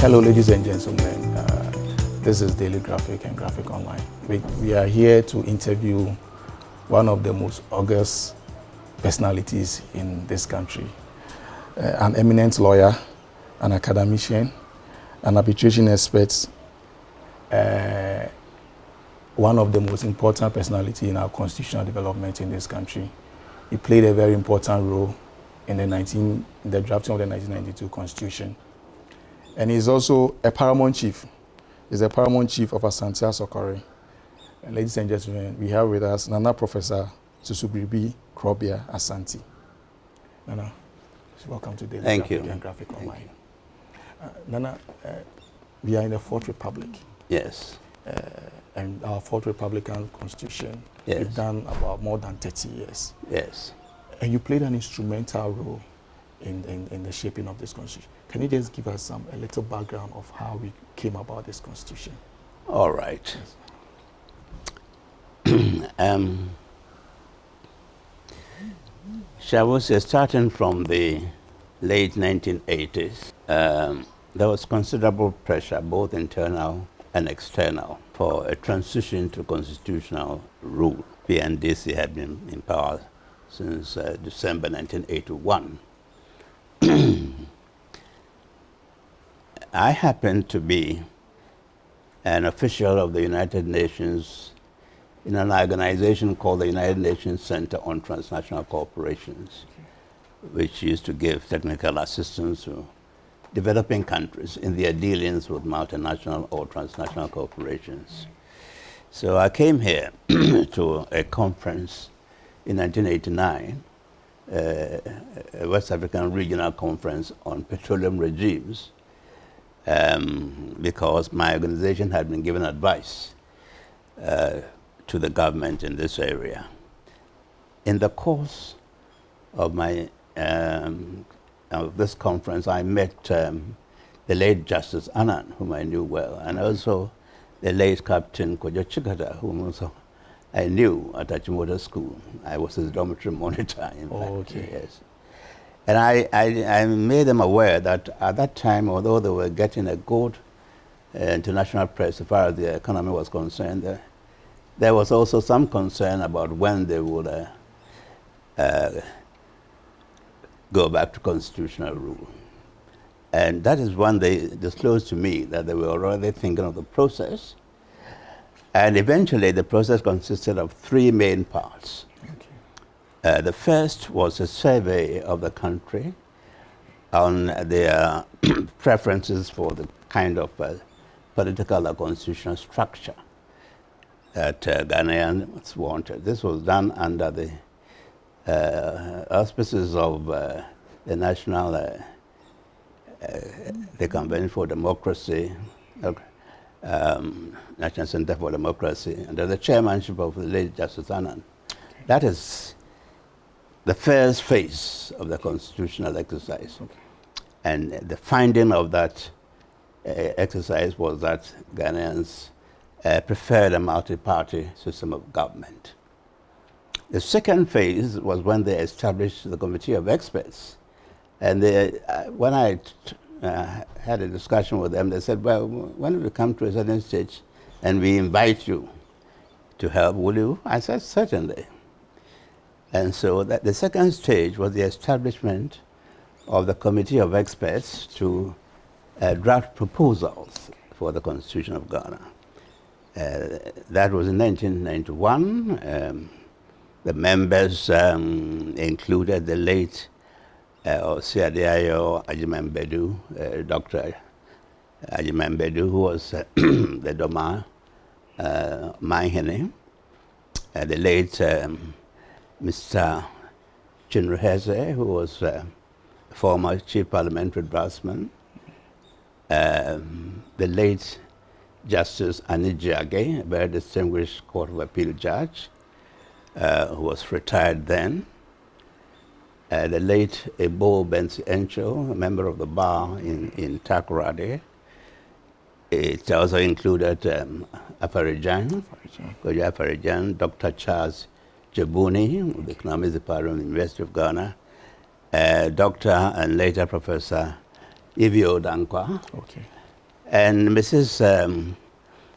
Hello, ladies and gentlemen. This is Daily Graphic and Graphic Online. We are here to interview one of the most august personalities in this country, an eminent lawyer, an academician, an arbitration expert, one of the most important personalities in our constitutional development in this country. He played a very important role in the drafting of the 1992 Constitution. And he's also a paramount chief. He's a paramount chief of Asante Asokore. And ladies and gentlemen, we have with us Nana Professor Susubribi Krobea Asante. Nana, welcome to Daily Graphic and Graphic Online. Nana, we are in the Fourth Republic. Yes. And our Fourth Republican Constitution, yes, we've done about more than 30 years. Yes. And you played an instrumental role in the shaping of this Constitution. Can you just give us a little background of how we came about this Constitution? All right. Yes. Shall we say, starting from the late 1980s, there was considerable pressure, both internal and external, for a transition to constitutional rule. PNDC had been in power since December 1981. I happened to be an official of the United Nations in an organization called the United Nations Center on Transnational Cooperations, which used to give technical assistance to developing countries in their dealings with multinational or transnational corporations. So I came here to a conference in 1989, a West African regional conference on petroleum regimes, because my organization had been given advice to the government in this area. In the course of my of this conference, I met the late Justice Annan, whom I knew well, and also the late Captain Kojo Chikata, whom also I knew at Achimota School. I was his dormitory monitor, in fact. Okay. Yes. And I made them aware that at that time, although they were getting a good international press as far as the economy was concerned, there was also some concern about when they would go back to constitutional rule. And that is when they disclosed to me that they were already thinking of the process. And eventually the process consisted of three main parts. Okay. The first was a survey of the country on their preferences for the kind of political or constitutional structure that Ghanaians wanted. This was done under the auspices of the National the Convention for Democracy, National Center for Democracy, under the chairmanship of the late Justice Annan. Okay. That is the first phase of the constitutional exercise. Okay. And the finding of that exercise was that Ghanaians preferred a multi-party system of government. The second phase was when they established the Committee of Experts. And when I had a discussion with them, they said, well, when we come to a certain stage and we invite you to help, will you? I said, certainly. And so that the second stage was the establishment of the Committee of Experts to draft proposals for the Constitution of Ghana. That was in 1991. The members included the late Osiadeayo Ajimembedu, Dr. Ajimembedu, who was the Doma Mahene, the late Mr. Chinruheze, who was former Chief Parliamentary Draftsman, the late Justice Anijiage, a very distinguished Court of Appeal judge, who was retired then, the late Ebo Bensi Encho, a member of the bar in Takoradi. It also included Afarijan, Dr. Charles Jabuni, the Economics Department of the University of Ghana, Dr. and later Professor Ivio Dankwa, And Mrs.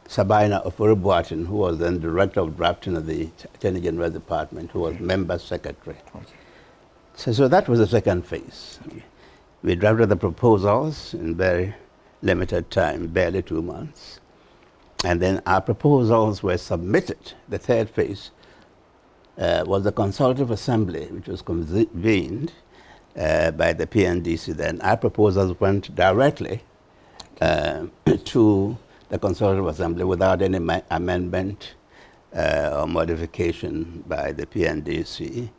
Sabina Boaten, who was then director of drafting of the Attorney General Department, who was member secretary. Okay. So that was the second phase. We drafted the proposals in very limited time, barely 2 months. And then our proposals were submitted. The third phase was the Consultative Assembly, which was convened by the PNDC. Then our proposals went directly to the Consultative Assembly without any amendment or modification by the PNDC.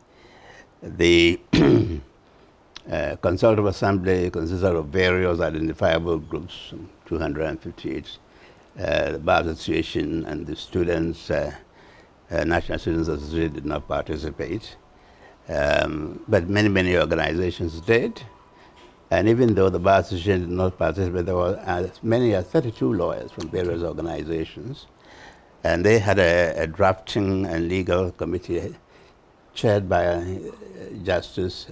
The Consultative Assembly consisted of various identifiable groups, 258. The Bar Association and the students, National Students Association did not participate. But many organizations did. And even though the Bar Association did not participate, there were as many as 32 lawyers from various organizations. And they had a drafting and legal committee chaired by Justice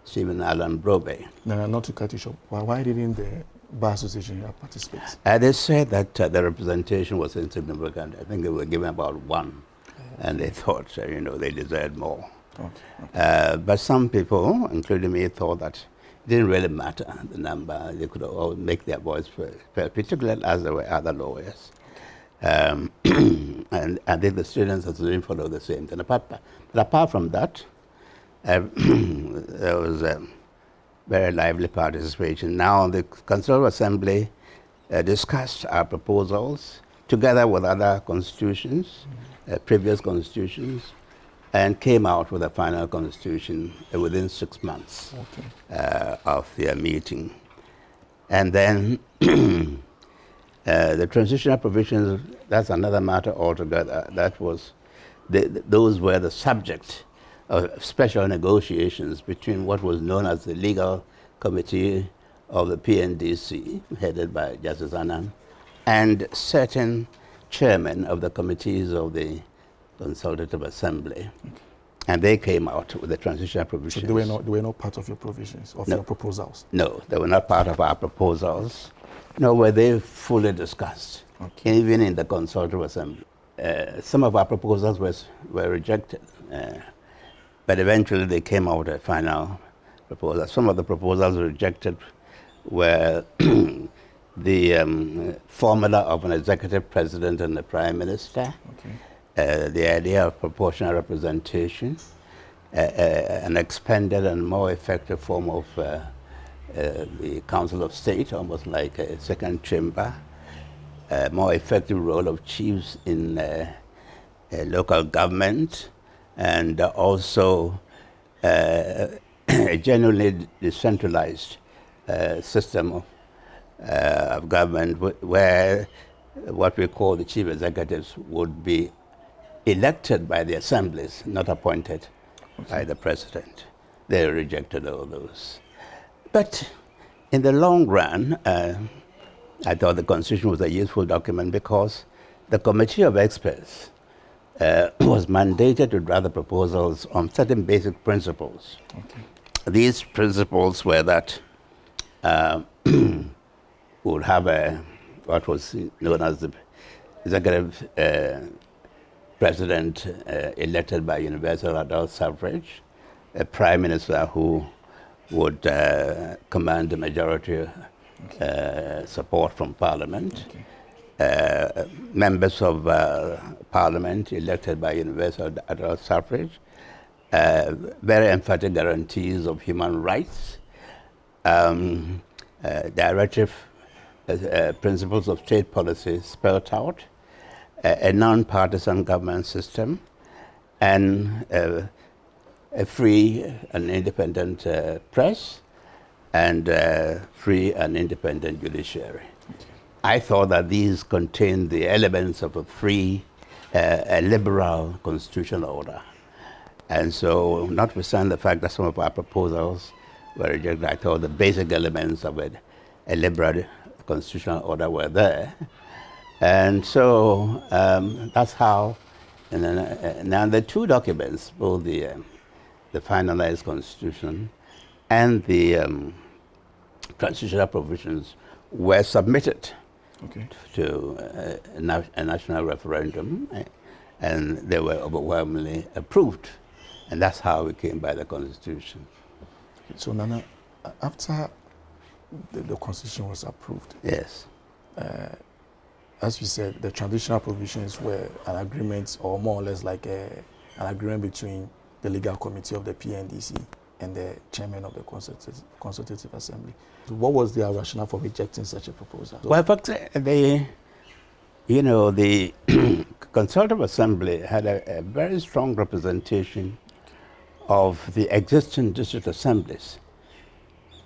Stephen Allen Brobe. No, not to cut you short. Why didn't the Bar Association participate? They said that the representation was insignificant. I think they were given about one, and they thought, they deserved more. Okay. But some people, including me, thought that it didn't really matter, the number. They could all make their voice felt, particularly as there were other lawyers. And I think the students association followed the same thing. But apart from that, there was very lively participation. Now the Constitutional Assembly discussed our proposals together with other constitutions, previous constitutions, and came out with a final constitution within 6 months of their meeting. And then the transitional provisions, that's another matter altogether. That was, those were the subject of special negotiations between what was known as the Legal Committee of the PNDC, headed by Justice Annan, and certain chairmen of the committees of the Consultative Assembly. And they came out with the transitional provisions. So they were not part of your provisions, of your proposals? No, they were not part of our proposals, nor were they fully discussed, even in the Consultative Assembly. Some of our proposals were rejected, but eventually they came out with a final proposal. Some of the proposals rejected were the formula of an executive president and the prime minister, the idea of proportional representation, an expanded and more effective form of the Council of State, almost like a second chamber, a more effective role of chiefs in local government, and also a genuinely decentralized system of government where what we call the chief executives would be elected by the assemblies, not appointed by the president. They rejected all those. But in the long run, I thought the Constitution was a useful document because the Committee of Experts was mandated to draft the proposals on certain basic principles. These principles were that we would have what was known as the executive president elected by universal adult suffrage, a prime minister who would command the majority support from Parliament, members of Parliament elected by universal adult suffrage, very emphatic guarantees of human rights, directive principles of state policy spelled out, a non-partisan government system, and a free and independent press, and free and independent judiciary. I thought that these contained the elements of a free, a liberal constitutional order. And so, notwithstanding the fact that some of our proposals were rejected, I thought the basic elements of it, a liberal constitutional order, were there. And so that's how, and then, now the two documents, both the finalized constitution and the transitional provisions, were submitted Okay. to a national referendum, and they were overwhelmingly approved. And that's how we came by the Constitution. So, Nana, after the Constitution was approved, Yes. as you said, the transitional provisions were an agreement, or more or less like an agreement between the legal committee of the PNDC and the chairman of the Consultative Assembly. So what was their rationale for rejecting such a proposal? Well, in fact, the Consultative Assembly had a very strong representation of the existing district assemblies.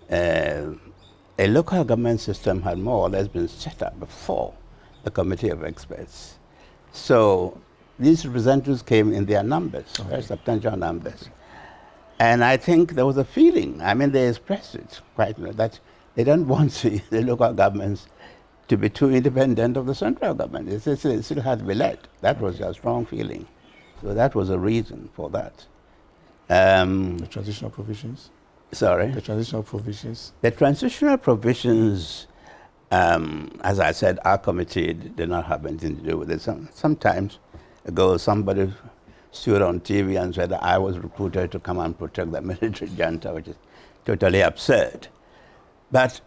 A local government system had more or less been set up before the Committee of Experts. So these representatives came in their numbers, very substantial numbers. And I think there was a feeling, I mean, they expressed it quite, that they don't want the local governments to be too independent of the central government. It still had to be led. That was a strong feeling. So that was a reason for that. The transitional provisions? Sorry? The transitional provisions? The transitional provisions, as I said, our committee did not have anything to do with it. Sometimes ago, somebody stood on TV and said that I was recruited to come and protect the military junta, which is totally absurd. But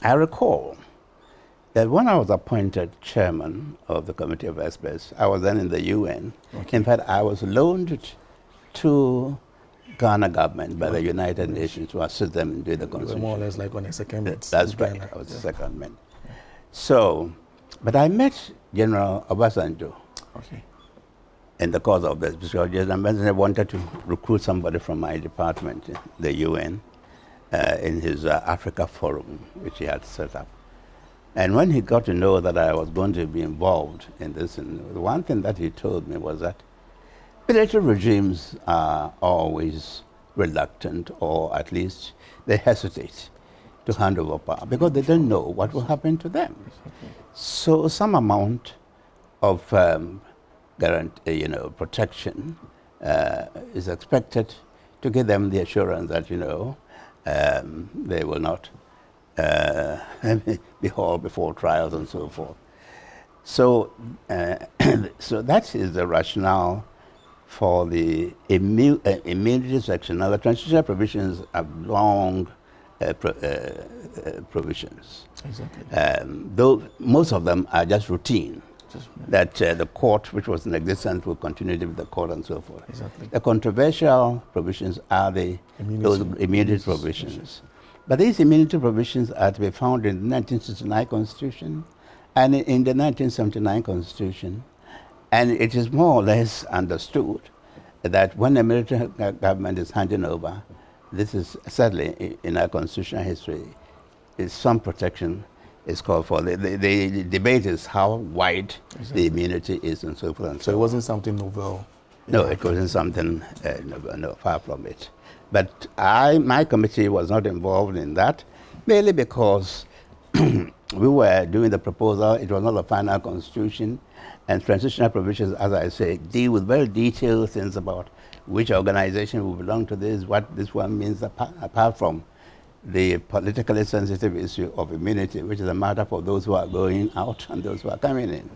I recall that when I was appointed chairman of the Committee of Experts, I was then in the UN. Okay. In fact, I was loaned to Ghana government by the United Nations to assist them in doing the constitution. More or less like on a secondment. That's right, I was a secondment. Yeah. So, but I met General Obasanjo. Okay. In the course of this, because General Obasanjo wanted to recruit somebody from my department, the UN, in his Africa Forum, which he had set up. And when he got to know that I was going to be involved in this, and the one thing that he told me was that military regimes are always reluctant, or at least they hesitate to hand over power because they don't know what will happen to them. So some amount of protection is expected to give them the assurance that they will not be hauled before trials and so forth. So, so that is the rationale for the immunity section. Now, the transitional provisions have long provisions. Exactly. Though most of them are just routine. That the court, which was in existence, will continue to be the court and so forth. Exactly. The controversial provisions are those immunity provisions. But these immunity provisions are to be found in the 1969 Constitution and in the 1979 Constitution. And it is more or less understood that when a military government is handing over, this is certainly in our constitutional history, is some protection is called for. The debate is how wide the immunity is and so forth. And so it wasn't something novel? No, it wasn't something no, far from it. But my committee was not involved in that, mainly because we were doing the proposal. It was not the final constitution. And transitional provisions, as I say, deal with very detailed things about which organization will belong to this, what this one means, apart from the politically sensitive issue of immunity, which is a matter for those who are going out and those who are coming in.